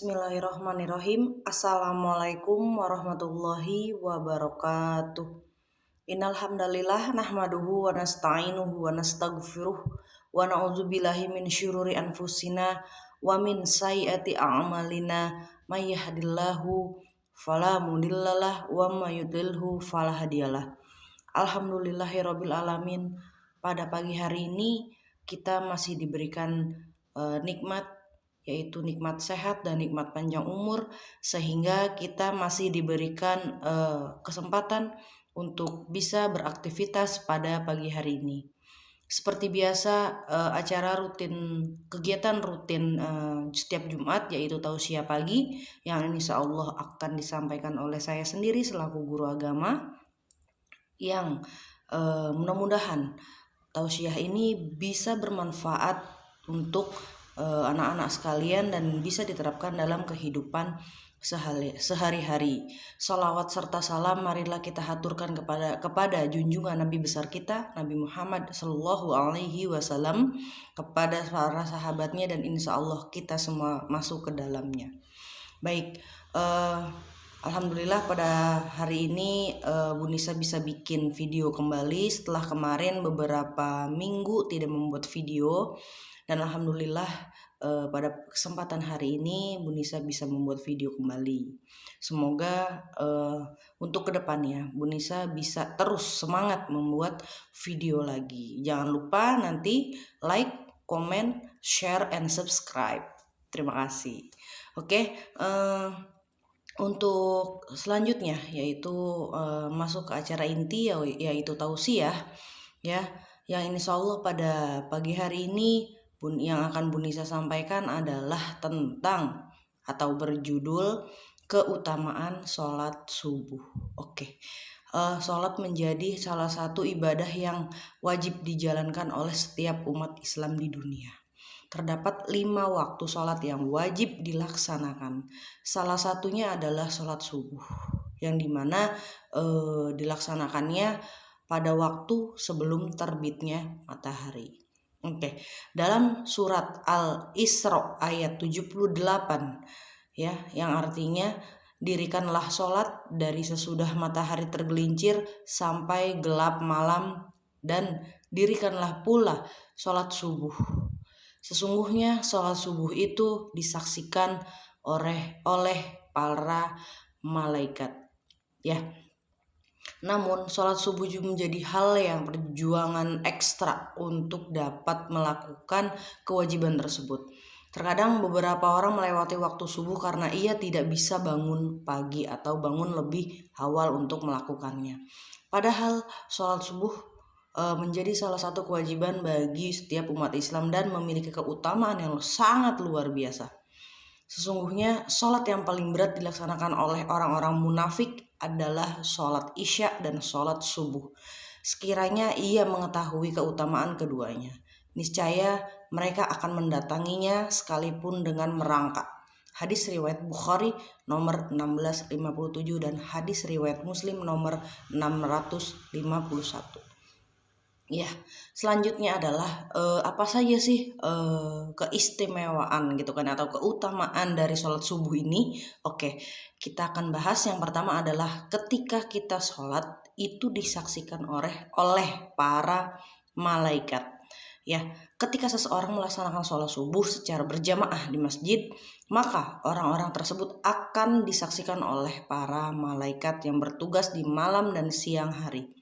Bismillahirrahmanirrahim. Assalamualaikum warahmatullahi wabarakatuh. Innal hamdalillah nahmaduhu wa nasta'inuhu wa nastaghfiruh wa na'udzubillahi min syururi anfusina wa min sayyiati a'malina may yahdihillahu fala mudhillalah wa may yudlilhu fala hadiyalah. Alhamdulillahirabbil alamin. Pada pagi hari ini kita masih diberikan nikmat, yaitu nikmat sehat dan nikmat panjang umur, sehingga kita masih diberikan kesempatan untuk bisa beraktivitas pada pagi hari ini. Seperti biasa, kegiatan rutin setiap Jumat, yaitu tausiah pagi, yang insya Allah akan disampaikan oleh saya sendiri selaku guru agama, yang mudah-mudahan tausiah ini bisa bermanfaat untuk anak-anak sekalian dan bisa diterapkan dalam kehidupan sehari-hari. Salawat serta salam marilah kita haturkan kepada junjungan Nabi besar kita, Nabi Muhammad Sallallahu Alaihi Wasallam, kepada para sahabatnya, dan insya Allah kita semua masuk ke dalamnya. Baik, alhamdulillah pada hari ini Bu Nisa bisa bikin video kembali setelah kemarin beberapa minggu tidak membuat video. Dan alhamdulillah pada kesempatan hari ini Bu Nisa bisa membuat video kembali. Semoga untuk kedepannya Bu Nisa bisa terus semangat membuat video lagi. Jangan lupa nanti like, comment, share, and subscribe. Terima kasih. Oke, untuk selanjutnya yaitu masuk ke acara inti, yaitu tausiah, ya, yang insya Allah pada pagi hari ini yang akan Bu Nisa sampaikan adalah tentang atau berjudul keutamaan sholat subuh. Oke, sholat menjadi salah satu ibadah yang wajib dijalankan oleh setiap umat Islam di dunia. Terdapat 5 waktu sholat yang wajib dilaksanakan. Salah satunya adalah sholat subuh, yang dimana dilaksanakannya pada waktu sebelum terbitnya matahari. Oke, dalam surat Al-Isra ayat 78, ya, yang artinya dirikanlah sholat dari sesudah matahari tergelincir sampai gelap malam, dan dirikanlah pula sholat subuh. Sesungguhnya sholat subuh itu disaksikan oleh para malaikat, ya. Namun sholat subuh juga menjadi hal yang perjuangan ekstra untuk dapat melakukan kewajiban tersebut. Terkadang beberapa orang melewati waktu subuh karena ia tidak bisa bangun pagi atau bangun lebih awal untuk melakukannya. Padahal sholat subuh menjadi salah satu kewajiban bagi setiap umat Islam dan memiliki keutamaan yang sangat luar biasa. Sesungguhnya sholat yang paling berat dilaksanakan oleh orang-orang munafik adalah sholat isya dan sholat subuh. Sekiranya ia mengetahui keutamaan keduanya, niscaya mereka akan mendatanginya sekalipun dengan merangkak. Hadis riwayat Bukhari nomor 1657 dan hadis riwayat Muslim nomor 651. Ya, selanjutnya adalah apa saja sih keistimewaan gitu kan, atau keutamaan dari sholat subuh ini. Oke, kita akan bahas. Yang pertama adalah ketika kita sholat itu disaksikan oleh para malaikat. Ya, ketika seseorang melaksanakan sholat subuh secara berjamaah di masjid, maka orang-orang tersebut akan disaksikan oleh para malaikat yang bertugas di malam dan siang hari.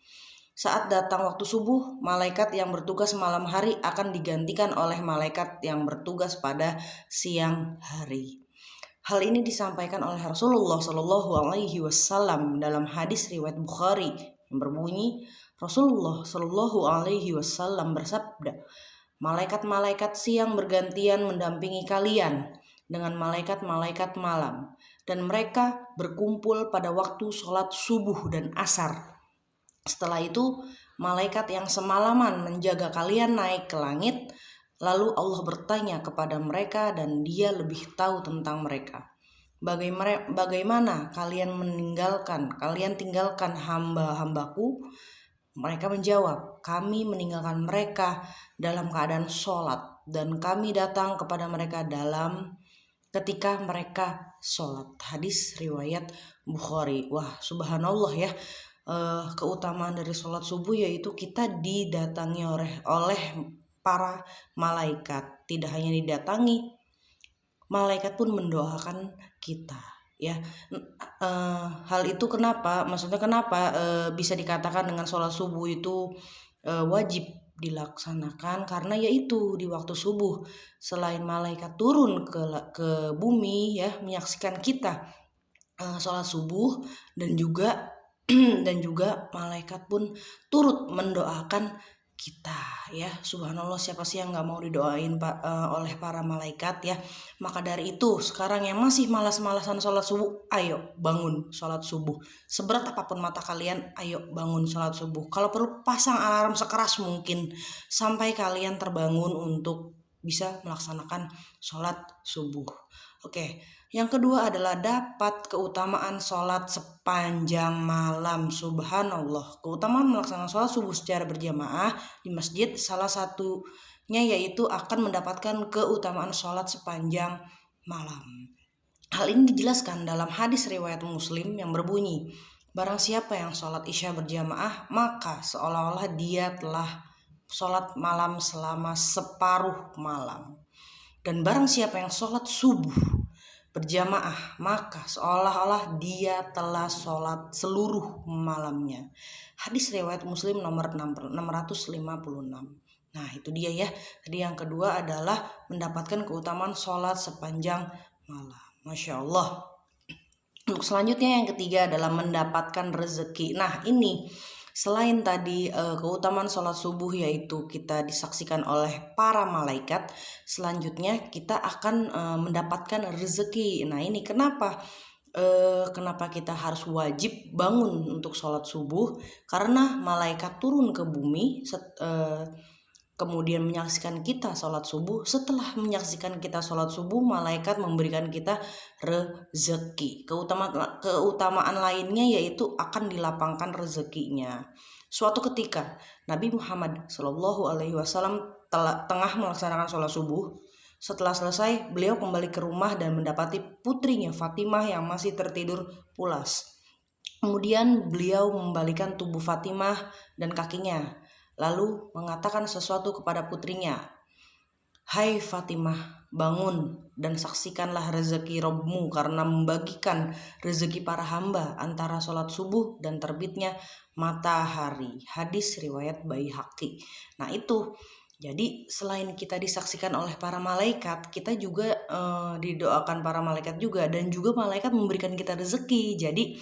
Saat datang waktu subuh, malaikat yang bertugas malam hari akan digantikan oleh malaikat yang bertugas pada siang hari. Hal ini disampaikan oleh Rasulullah Shallallahu Alaihi Wasallam dalam hadis riwayat Bukhari yang berbunyi, Rasulullah Shallallahu Alaihi Wasallam bersabda, malaikat-malaikat siang bergantian mendampingi kalian dengan malaikat-malaikat malam, dan mereka berkumpul pada waktu sholat subuh dan asar. Setelah itu, malaikat yang semalaman menjaga kalian naik ke langit, lalu Allah bertanya kepada mereka dan Dia lebih tahu tentang mereka. Bagaimana kalian tinggalkan hamba-hambaku? Mereka menjawab, kami meninggalkan mereka dalam keadaan sholat, dan kami datang kepada mereka dalam ketika mereka sholat. Hadis riwayat Bukhari. Wah, subhanallah ya. Keutamaan dari sholat subuh yaitu kita didatangi oleh para malaikat. Tidak hanya didatangi, malaikat pun mendoakan kita ya. Hal itu kenapa? Maksudnya kenapa bisa dikatakan dengan sholat subuh itu wajib dilaksanakan, karena yaitu di waktu subuh selain malaikat turun ke bumi ya menyaksikan kita sholat subuh, dan juga dan juga malaikat pun turut mendoakan kita ya. Subhanallah, siapa sih yang nggak mau didoain oleh para malaikat ya. Maka dari itu sekarang yang masih malas-malasan sholat subuh, ayo bangun sholat subuh. Seberat apapun mata kalian, ayo bangun sholat subuh. Kalau perlu pasang alarm sekeras mungkin sampai kalian terbangun untuk bisa melaksanakan sholat subuh. Oke, yang kedua adalah dapat keutamaan sholat sepanjang malam. Subhanallah, keutamaan melaksanakan sholat subuh secara berjamaah di masjid salah satunya yaitu akan mendapatkan keutamaan sholat sepanjang malam. Hal ini dijelaskan dalam hadis riwayat Muslim yang berbunyi, barang siapa yang sholat isya berjamaah, maka seolah-olah dia telah sholat malam selama separuh malam. Dan barang siapa yang sholat subuh berjamaah, maka seolah-olah dia telah sholat seluruh malamnya. Hadis riwayat Muslim nomor 656. Nah itu dia ya. Tadi yang kedua adalah mendapatkan keutamaan sholat sepanjang malam. Masya Allah. Untuk selanjutnya yang ketiga adalah mendapatkan rezeki. Nah ini selain tadi keutamaan sholat subuh yaitu kita disaksikan oleh para malaikat, selanjutnya kita akan mendapatkan rezeki. Nah ini kenapa kita harus wajib bangun untuk sholat subuh, karena malaikat turun ke bumi kemudian menyaksikan kita sholat subuh. Setelah menyaksikan kita sholat subuh, malaikat memberikan kita rezeki. Keutamaan lainnya yaitu akan dilapangkan rezekinya. Suatu ketika Nabi Muhammad SAW tengah melaksanakan sholat subuh. Setelah selesai, beliau kembali ke rumah dan mendapati putrinya Fatimah yang masih tertidur pulas. Kemudian beliau membalikan tubuh Fatimah dan kakinya, lalu mengatakan sesuatu kepada putrinya. Hai Fatimah, bangun dan saksikanlah rezeki Rabbmu, karena membagikan rezeki para hamba antara sholat subuh dan terbitnya matahari. Hadis riwayat Baihaqi. Nah itu, jadi selain kita disaksikan oleh para malaikat, kita juga didoakan para malaikat juga, dan juga malaikat memberikan kita rezeki. Jadi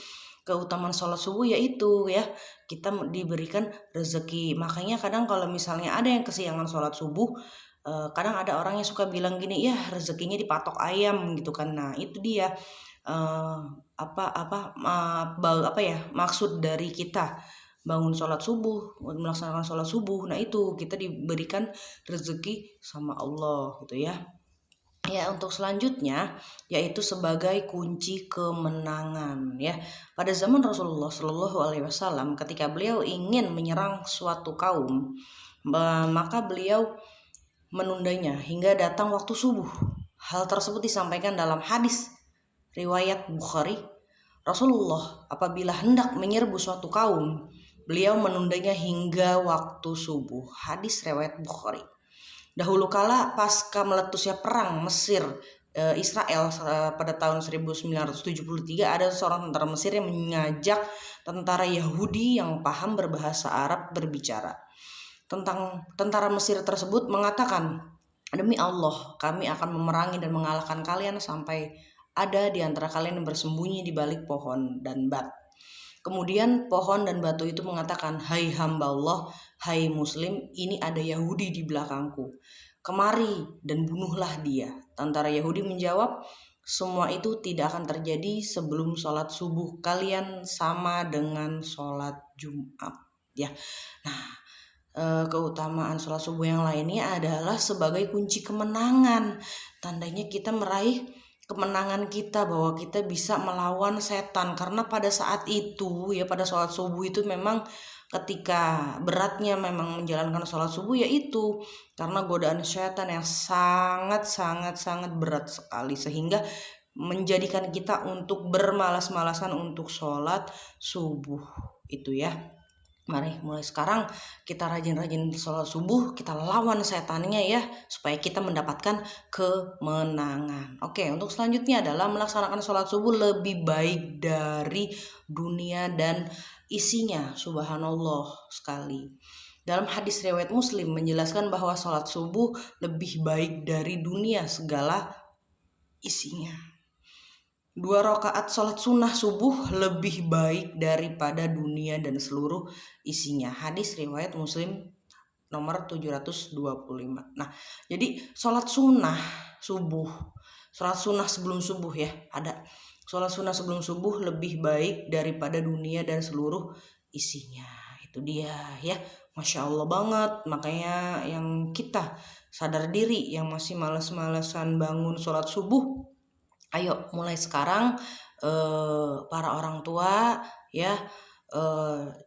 keutamaan sholat subuh yaitu ya kita diberikan rezeki. Makanya kadang kalau misalnya ada yang kesiangan sholat subuh, kadang ada orang yang suka bilang gini, ya rezekinya dipatok ayam gitu kan. Nah itu dia maksud dari kita bangun sholat subuh, melaksanakan sholat subuh. Nah itu kita diberikan rezeki sama Allah gitu ya. Ya, untuk selanjutnya yaitu sebagai kunci kemenangan ya. Pada zaman Rasulullah Shallallahu Alaihi Wasallam, ketika beliau ingin menyerang suatu kaum, maka beliau menundanya hingga datang waktu subuh. Hal tersebut disampaikan dalam hadis riwayat Bukhari. Rasulullah apabila hendak menyerbu suatu kaum, beliau menundanya hingga waktu subuh. Hadis riwayat Bukhari. Dahulu kala pasca meletusnya perang Mesir Israel pada tahun 1973, ada seorang tentara Mesir yang mengajak tentara Yahudi yang paham berbahasa Arab berbicara. Tentara Mesir tersebut mengatakan, demi Allah, kami akan memerangi dan mengalahkan kalian sampai ada di antara kalian yang bersembunyi di balik pohon dan batu. Kemudian pohon dan batu itu mengatakan, hai hamba Allah, hai Muslim, ini ada Yahudi di belakangku. Kemari dan bunuhlah dia. Tentara Yahudi menjawab, semua itu tidak akan terjadi sebelum sholat subuh kalian sama dengan sholat Jumat. Ya, nah keutamaan sholat subuh yang lainnya adalah sebagai kunci kemenangan. Tandanya kita meraih kemenangan kita, bahwa kita bisa melawan setan. Karena pada saat itu ya, pada sholat subuh itu memang ketika beratnya memang menjalankan sholat subuh, yaitu karena godaan setan yang sangat sangat sangat berat sekali, sehingga menjadikan kita untuk bermalas-malasan untuk sholat subuh itu ya. Mari mulai sekarang kita rajin-rajin sholat subuh, kita lawan setannya ya, supaya kita mendapatkan kemenangan. Oke, untuk selanjutnya adalah melaksanakan sholat subuh lebih baik dari dunia dan isinya. Subhanallah sekali. Dalam hadis riwayat Muslim menjelaskan bahwa sholat subuh lebih baik dari dunia segala isinya. 2 rakaat sholat sunnah subuh lebih baik daripada dunia dan seluruh isinya. Hadis riwayat Muslim nomor 725. Nah, jadi sholat sunnah subuh, sholat sunnah sebelum subuh ya, ada sholat sunnah sebelum subuh lebih baik daripada dunia dan seluruh isinya. Itu dia ya, Masya Allah banget. Makanya yang kita sadar diri, yang masih males-malesan bangun sholat subuh, ayo mulai sekarang para orang tua ya,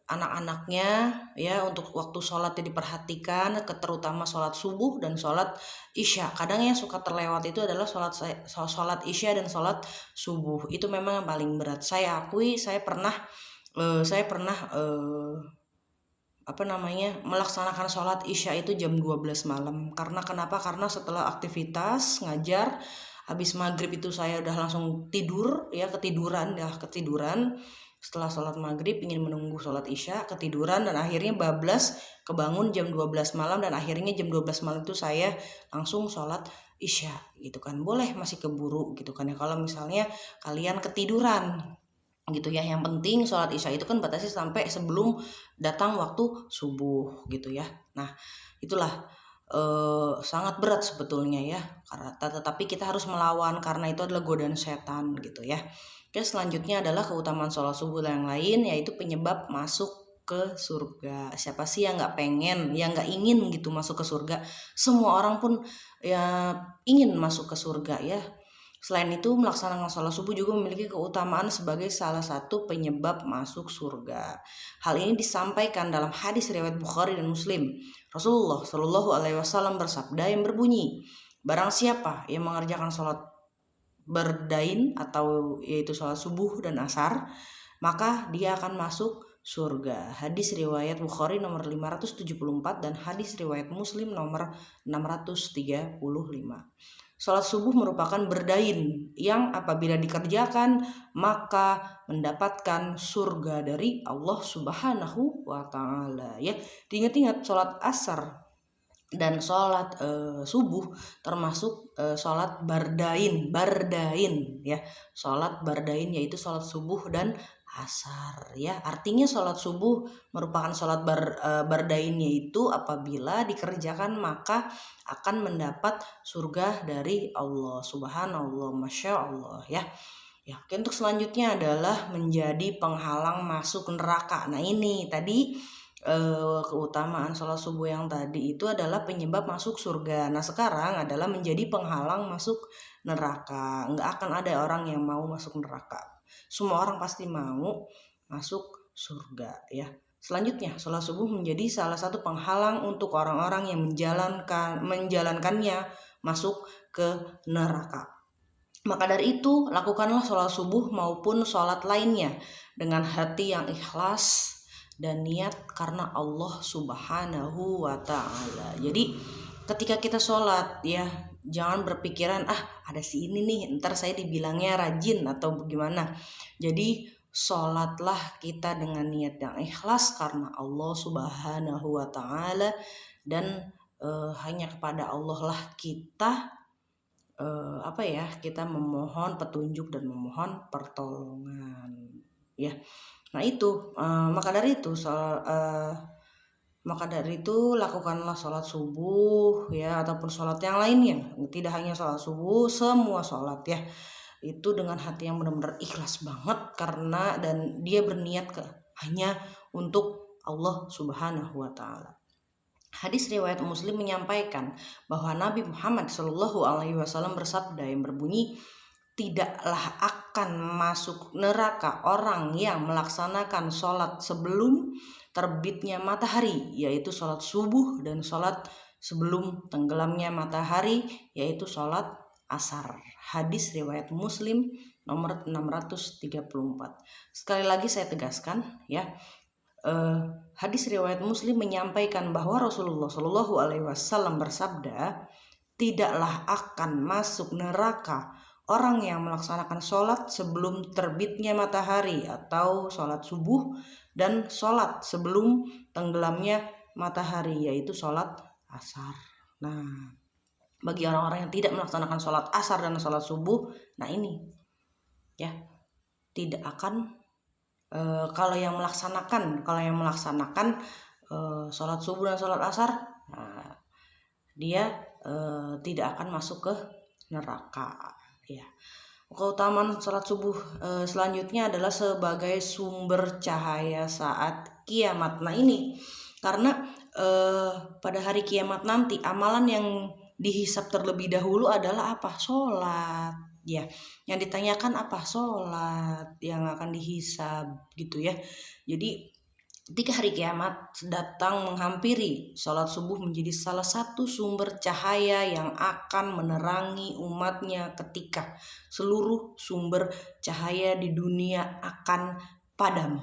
anak-anaknya ya, untuk waktu sholatnya diperhatikan, terutama sholat subuh dan sholat isya. Kadang yang suka terlewat itu adalah sholat isya dan sholat subuh. Itu memang yang paling berat. Saya akui, saya pernah melaksanakan sholat isya itu jam 12 malam. Karena kenapa? Karena setelah aktivitas ngajar, habis maghrib itu saya udah langsung tidur ya, ketiduran. Setelah sholat maghrib ingin menunggu sholat isya, ketiduran, dan akhirnya bablas kebangun jam 12 malam, dan akhirnya jam 12 malam itu saya langsung sholat isya gitu kan. Boleh masih keburu gitu kan ya, kalau misalnya kalian ketiduran gitu ya. Yang penting sholat isya itu kan batasi sampai sebelum datang waktu subuh gitu ya. Nah itulah sangat berat sebetulnya ya, tetapi kita harus melawan karena itu adalah godaan setan gitu ya. Oke, selanjutnya adalah keutamaan sholat subuh yang lain, yaitu penyebab masuk ke surga. Siapa sih yang nggak pengen, yang nggak ingin gitu masuk ke surga? Semua orang pun ya ingin masuk ke surga ya. Selain itu, melaksanakan sholat subuh juga memiliki keutamaan sebagai salah satu penyebab masuk surga. Hal ini disampaikan dalam hadis riwayat Bukhari dan Muslim. Rasulullah Shallallahu Alaihi Wasallam bersabda yang berbunyi, barang siapa yang mengerjakan sholat berdain atau yaitu sholat subuh dan asar, maka dia akan masuk surga. Hadis riwayat Bukhari nomor 574 dan hadis riwayat Muslim nomor 635. Sholat subuh merupakan berdain yang apabila dikerjakan maka mendapatkan surga dari Allah Subhanahu wa Ta'ala ya. Diingat-ingat, sholat asar dan sholat subuh termasuk sholat bardain ya. Sholat bardain yaitu sholat subuh dan asar ya. Artinya sholat subuh merupakan sholat bardainnya itu apabila dikerjakan maka akan mendapat surga dari Allah Subhanallah, Masya Allah ya. Ya, oke, untuk selanjutnya adalah menjadi penghalang masuk neraka. Nah ini tadi keutamaan sholat subuh yang tadi itu adalah penyebab masuk surga. Nah sekarang adalah menjadi penghalang masuk neraka. Nggak akan ada orang yang mau masuk neraka. Semua orang pasti mau masuk surga ya. Selanjutnya, sholat subuh menjadi salah satu penghalang untuk orang-orang yang menjalankannya masuk ke neraka. Maka dari itu, lakukanlah sholat subuh maupun sholat lainnya dengan hati yang ikhlas dan niat karena Allah Subhanahu wa Ta'ala. Jadi ketika kita sholat ya, jangan berpikiran ada si ini nih, ntar saya dibilangnya rajin atau bagaimana. Jadi sholatlah kita dengan niat yang ikhlas karena Allah Subhanahu wa Ta'ala, dan hanya kepada Allah lah kita kita memohon petunjuk dan memohon pertolongan ya. Nah itu maka dari itu lakukanlah sholat subuh ya, ataupun sholat yang lainnya. Tidak hanya sholat subuh, semua sholat ya, itu dengan hati yang benar-benar ikhlas banget karena dan dia berniat hanya untuk Allah Subhanahu wa Ta'ala. Hadis riwayat Muslim menyampaikan bahwa Nabi Muhammad Shallallahu Alaihi Wasallam bersabda yang berbunyi, tidaklah akan masuk neraka orang yang melaksanakan sholat sebelum terbitnya matahari, yaitu sholat subuh, dan sholat sebelum tenggelamnya matahari, yaitu sholat asar. Hadis riwayat Muslim nomor 634. Sekali lagi saya tegaskan ya, hadis riwayat Muslim menyampaikan bahwa Rasulullah Shallallahu Alaihi Wasallam bersabda, tidaklah akan masuk neraka orang yang melaksanakan sholat sebelum terbitnya matahari atau sholat subuh, dan sholat sebelum tenggelamnya matahari, yaitu sholat asar. Nah, bagi orang-orang yang tidak melaksanakan sholat asar dan sholat subuh, nah ini ya, tidak akan kalau yang melaksanakan sholat subuh dan sholat asar, nah, dia tidak akan masuk ke neraka ya. Keutamaan sholat subuh selanjutnya adalah sebagai sumber cahaya saat kiamat. Nah ini karena pada hari kiamat nanti amalan yang dihisab terlebih dahulu adalah apa? Sholat ya. Yang ditanyakan apa? Sholat yang akan dihisab gitu ya. Jadi ketika hari kiamat datang menghampiri, sholat subuh menjadi salah satu sumber cahaya yang akan menerangi umatnya ketika seluruh sumber cahaya di dunia akan padam.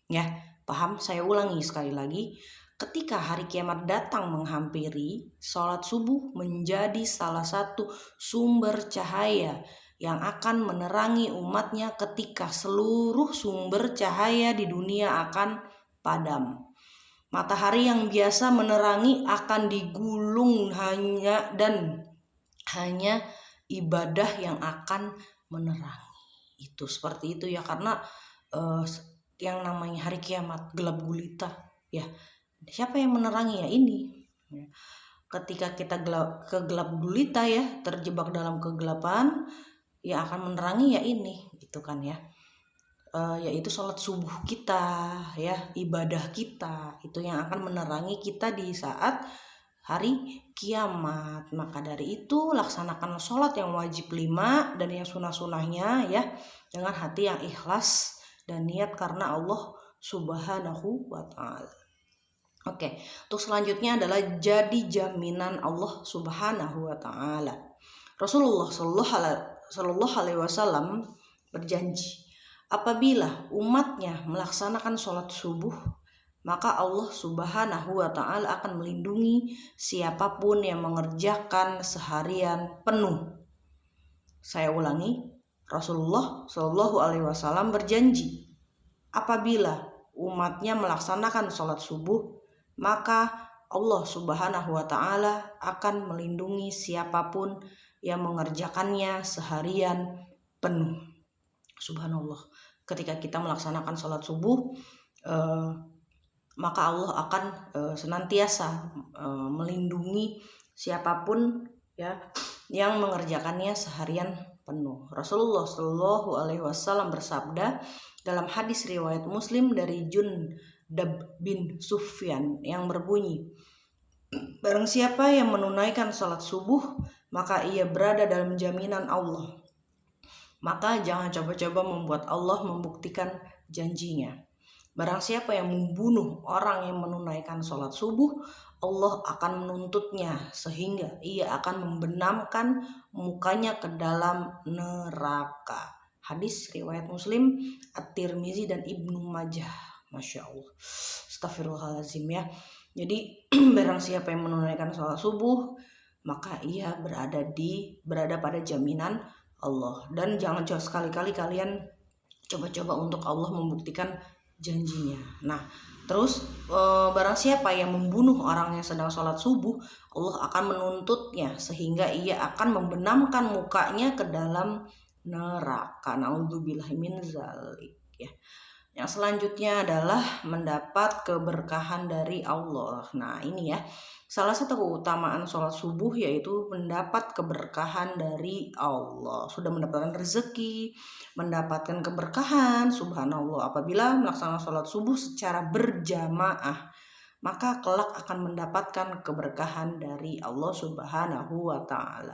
Ya, paham? Saya ulangi sekali lagi. Ketika hari kiamat datang menghampiri, sholat subuh menjadi salah satu sumber cahaya yang akan menerangi umatnya ketika seluruh sumber cahaya di dunia akan padam. Matahari yang biasa menerangi akan digulung hanya ibadah yang akan menerangi. Itu seperti itu ya, karena yang namanya hari kiamat gelap gulita ya. Siapa yang menerangi? Ya ini. Ketika kita gelap gulita ya, terjebak dalam kegelapan, ya akan menerangi ya ini gitu kan ya. Yaitu sholat subuh kita ya, ibadah kita itu yang akan menerangi kita di saat hari kiamat. Maka dari itu laksanakan sholat yang wajib 5 dan yang sunah-sunahnya ya dengan hati yang ikhlas dan niat karena Allah Subhanahu wa ta'ala. Oke, untuk selanjutnya adalah jadi jaminan Allah Subhanahu wa ta'ala. Rasulullah Shallallahu Alaihi Wasallam berjanji, apabila umatnya melaksanakan sholat subuh, maka Allah Subhanahu wa ta'ala akan melindungi siapapun yang mengerjakan seharian penuh. Saya ulangi, Rasulullah Shallallahu Alaihi Wasallam berjanji, apabila umatnya melaksanakan sholat subuh, maka Allah Subhanahu wa ta'ala akan melindungi siapapun yang mengerjakannya seharian penuh. Subhanallah, ketika kita melaksanakan sholat subuh, maka Allah akan senantiasa melindungi siapapun ya yang mengerjakannya seharian penuh. Rasulullah Shallallahu Alaihi Wasallam bersabda dalam hadis riwayat Muslim dari Jundab bin Sufyan yang berbunyi, barang siapa yang menunaikan sholat subuh, maka ia berada dalam jaminan Allah. Maka jangan coba-coba membuat Allah membuktikan janjinya. Barang siapa yang membunuh orang yang menunaikan sholat subuh, Allah akan menuntutnya sehingga ia akan membenamkan mukanya ke dalam neraka. Hadis riwayat Muslim, At-Tirmizi dan Ibnu Majah. Masya Allah, astagfirullahaladzim ya. Jadi barang siapa yang menunaikan sholat subuh, maka ia berada pada jaminan Allah. Dan jangan sekali-kali kalian coba-coba untuk Allah membuktikan janjinya. Nah, terus barang siapa yang membunuh orang yang sedang sholat subuh, Allah akan menuntutnya sehingga ia akan membenamkan mukanya ke dalam neraka. Naudzubillahi min dzalik ya. Yang selanjutnya adalah mendapat keberkahan dari Allah. Nah ini ya, salah satu keutamaan sholat subuh yaitu mendapat keberkahan dari Allah. Sudah mendapatkan rezeki, mendapatkan keberkahan, subhanallah. Apabila melaksanakan sholat subuh secara berjamaah, maka kelak akan mendapatkan keberkahan dari Allah Subhanahu wa ta'ala.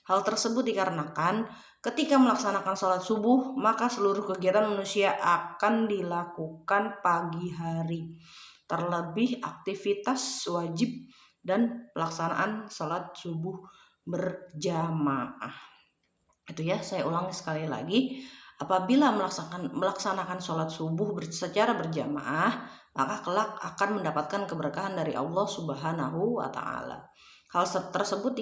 Hal tersebut dikarenakan Ketika melaksanakan sholat subuh, maka seluruh kegiatan manusia akan dilakukan pagi hari. Terlebih aktivitas wajib dan pelaksanaan sholat subuh berjamaah. Itu ya, saya ulangi sekali lagi. Apabila melaksanakan sholat subuh secara berjamaah, maka kelak akan mendapatkan keberkahan dari Allah Subhanahu wa Ta'ala. Hal tersebut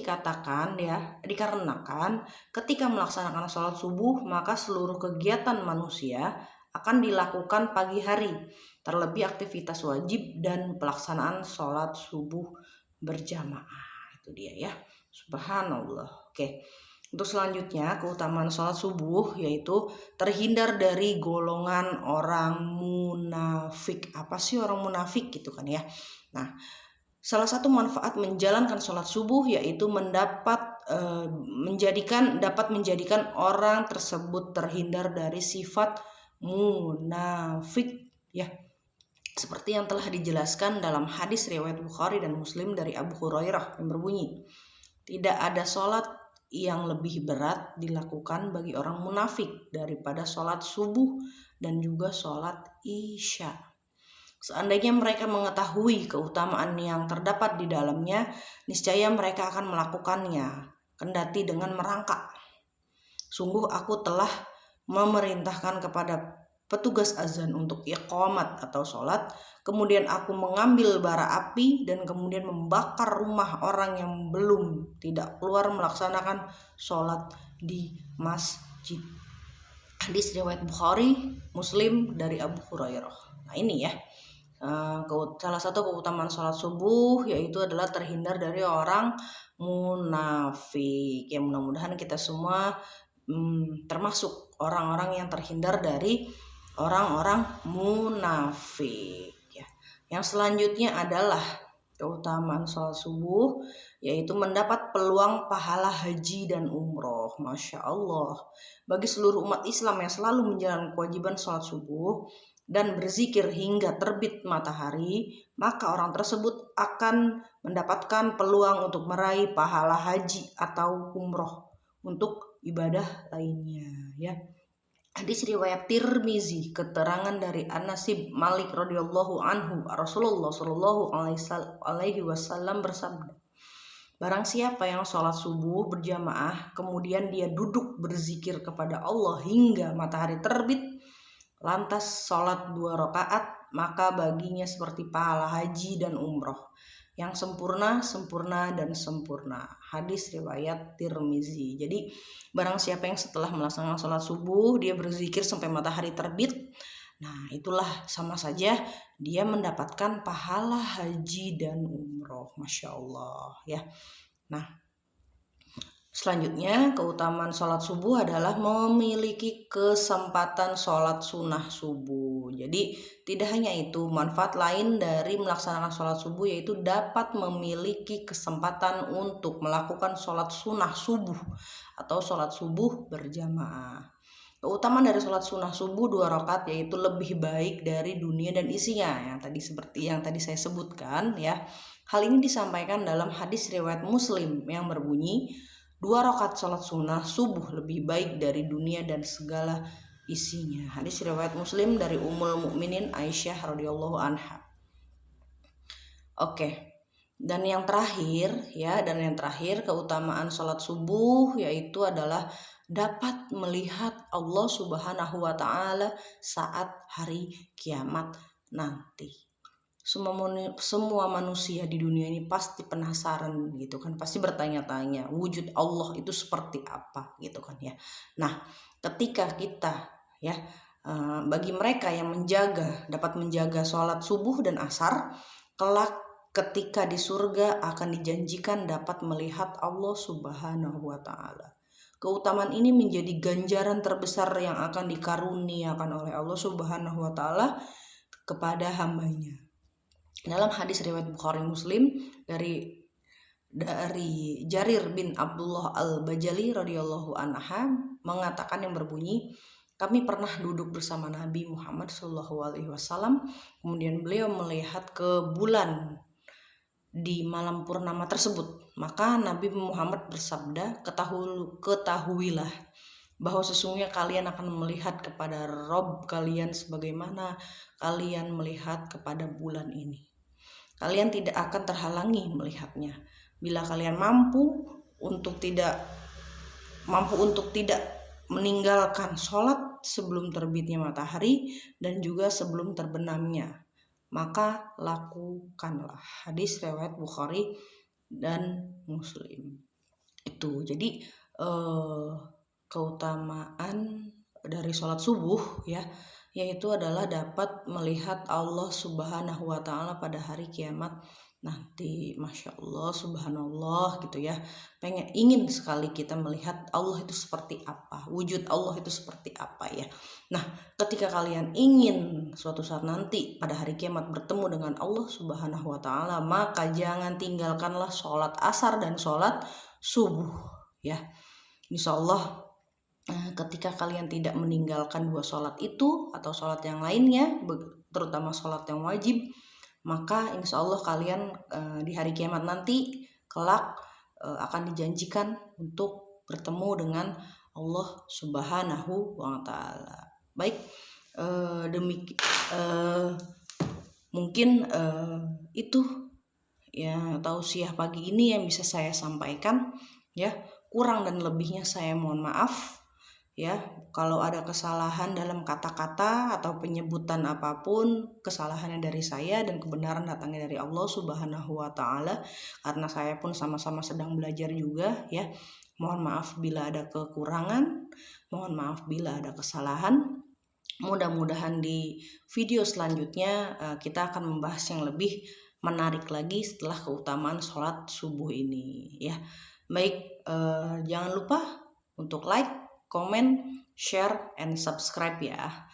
dikarenakan ketika melaksanakan sholat subuh, maka seluruh kegiatan manusia akan dilakukan pagi hari, terlebih aktivitas wajib dan pelaksanaan sholat subuh berjamaah. Itu dia ya, subhanallah. Oke. Untuk selanjutnya, keutamaan sholat subuh yaitu terhindar dari golongan orang munafik. Apa sih orang munafik gitu kan ya? Nah, salah satu manfaat menjalankan sholat subuh yaitu dapat menjadikan orang tersebut terhindar dari sifat munafik ya. Seperti yang telah dijelaskan dalam hadis riwayat Bukhari dan Muslim dari Abu Hurairah yang berbunyi, tidak ada sholat yang lebih berat dilakukan bagi orang munafik daripada sholat subuh dan juga sholat isya. Seandainya mereka mengetahui keutamaan yang terdapat di dalamnya, niscaya mereka akan melakukannya, kendati dengan merangkak. Sungguh aku telah memerintahkan kepada petugas azan untuk iqamat atau sholat, kemudian aku mengambil bara api dan kemudian membakar rumah orang yang belum tidak keluar melaksanakan sholat di masjid. Hadis riwayat Bukhari, Muslim dari Abu Hurairah. Nah ini ya, salah satu keutamaan sholat subuh yaitu adalah terhindar dari orang munafik. Ya mudah-mudahan kita semua termasuk orang-orang yang terhindar dari orang-orang munafik ya. Yang selanjutnya adalah keutamaan sholat subuh yaitu mendapat peluang pahala haji dan umroh. Masya Allah, bagi seluruh umat Islam yang selalu menjalankan kewajiban sholat subuh dan berzikir hingga terbit matahari, maka orang tersebut akan mendapatkan peluang untuk meraih pahala haji atau umroh untuk ibadah lainnya ya. Hadis riwayat Tirmizi, keterangan dari Anas bin Malik radhiyallahu anhu, Rasulullah shallallahu alaihi wasallam bersabda, barang siapa yang sholat subuh berjamaah kemudian dia duduk berzikir kepada Allah hingga matahari terbit, lantas sholat 2 rakaat, maka baginya seperti pahala haji dan umroh yang sempurna dan sempurna. Hadis riwayat Tirmizi. Jadi barang siapa yang setelah melaksanakan sholat subuh dia berzikir sampai matahari terbit, nah itulah sama saja dia mendapatkan pahala haji dan umroh. Masya Allah ya. Nah selanjutnya, keutamaan sholat subuh adalah memiliki kesempatan sholat sunnah subuh. Jadi tidak hanya itu, manfaat lain dari melaksanakan sholat subuh yaitu dapat memiliki kesempatan untuk melakukan sholat sunnah subuh atau sholat subuh berjamaah. Keutamaan dari sholat sunnah subuh 2 rakaat yaitu lebih baik dari dunia dan isinya, seperti yang tadi saya sebutkan ya. Hal ini disampaikan dalam hadis riwayat Muslim yang berbunyi, 2 rakaat sholat sunnah subuh lebih baik dari dunia dan segala isinya. Hadis riwayat Muslim dari Ummul Mukminin Aisyah radhiyallahu anha. Oke. Dan yang terakhir keutamaan sholat subuh yaitu adalah dapat melihat Allah Subhanahu wa Ta'ala saat hari kiamat nanti. Semua manusia di dunia ini pasti penasaran gitu kan, pasti bertanya-tanya wujud Allah itu seperti apa gitu kan ya. Nah ketika kita ya bagi mereka yang dapat menjaga sholat subuh dan asar, kelak ketika di surga akan dijanjikan dapat melihat Allah Subhanahu wa Ta'ala. Keutamaan ini menjadi ganjaran terbesar yang akan dikaruniakan oleh Allah Subhanahu wa Ta'ala kepada hambanya. Dalam hadis riwayat Bukhari Muslim dari Jarir bin Abdullah al-Bajali radhiyallahu anha mengatakan yang berbunyi, kami pernah duduk bersama Nabi Muhammad SAW, kemudian beliau melihat ke bulan di malam purnama tersebut. Maka Nabi Muhammad bersabda, ketahuilah bahwa sesungguhnya kalian akan melihat kepada Rob kalian sebagaimana kalian melihat kepada bulan ini. Kalian tidak akan terhalangi melihatnya. Bila kalian mampu untuk tidak meninggalkan sholat sebelum terbitnya matahari dan juga sebelum terbenamnya, maka lakukanlah. Hadis riwayat Bukhari dan Muslim. Itu jadi keutamaan dari sholat subuh ya, yaitu adalah dapat melihat Allah Subhanahu wa Ta'ala pada hari kiamat nanti. Masya Allah, subhanallah gitu ya. Ingin sekali kita melihat Allah itu seperti apa, wujud Allah itu seperti apa ya. Nah, ketika kalian ingin suatu saat nanti pada hari kiamat bertemu dengan Allah Subhanahu wa Ta'ala, maka jangan tinggalkanlah sholat asar dan sholat subuh ya. Insya Allah ketika kalian tidak meninggalkan dua sholat itu atau sholat yang lainnya, terutama sholat yang wajib, maka insya Allah kalian di hari kiamat nanti kelak akan dijanjikan untuk bertemu dengan Allah Subhanahu wa Ta'ala. Baik, mungkin itu ya tausiah pagi ini yang bisa saya sampaikan ya. Kurang dan lebihnya saya mohon maaf ya. Kalau ada kesalahan dalam kata-kata atau penyebutan apapun, kesalahannya dari saya dan kebenaran datangnya dari Allah Subhanahu wa Ta'ala, karena saya pun sama-sama sedang belajar juga ya. Mohon maaf bila ada kekurangan, mohon maaf bila ada kesalahan. Mudah-mudahan di video selanjutnya kita akan membahas yang lebih menarik lagi setelah keutamaan sholat subuh ini ya. Baik, jangan lupa untuk like, comment, share, and subscribe ya,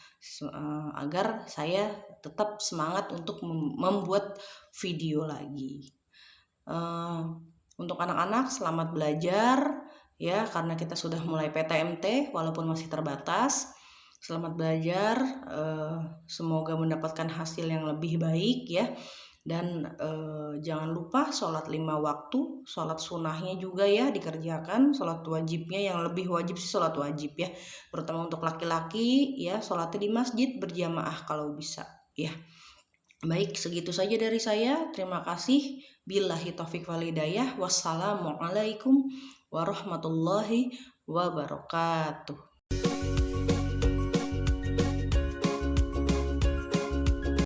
agar saya tetap semangat untuk membuat video lagi. Untuk anak-anak selamat belajar ya, karena kita sudah mulai PTMT walaupun masih terbatas. Selamat belajar, semoga mendapatkan hasil yang lebih baik ya. Dan jangan lupa sholat 5 waktu, sholat sunnahnya juga ya dikerjakan. Sholat wajibnya, yang lebih wajib sih sholat wajib ya, terutama untuk laki-laki ya, sholatnya di masjid berjamaah kalau bisa ya. Baik, segitu saja dari saya. Terima kasih. Billahi taufiq wal hidayah. Wassalamualaikum warahmatullahi wabarakatuh.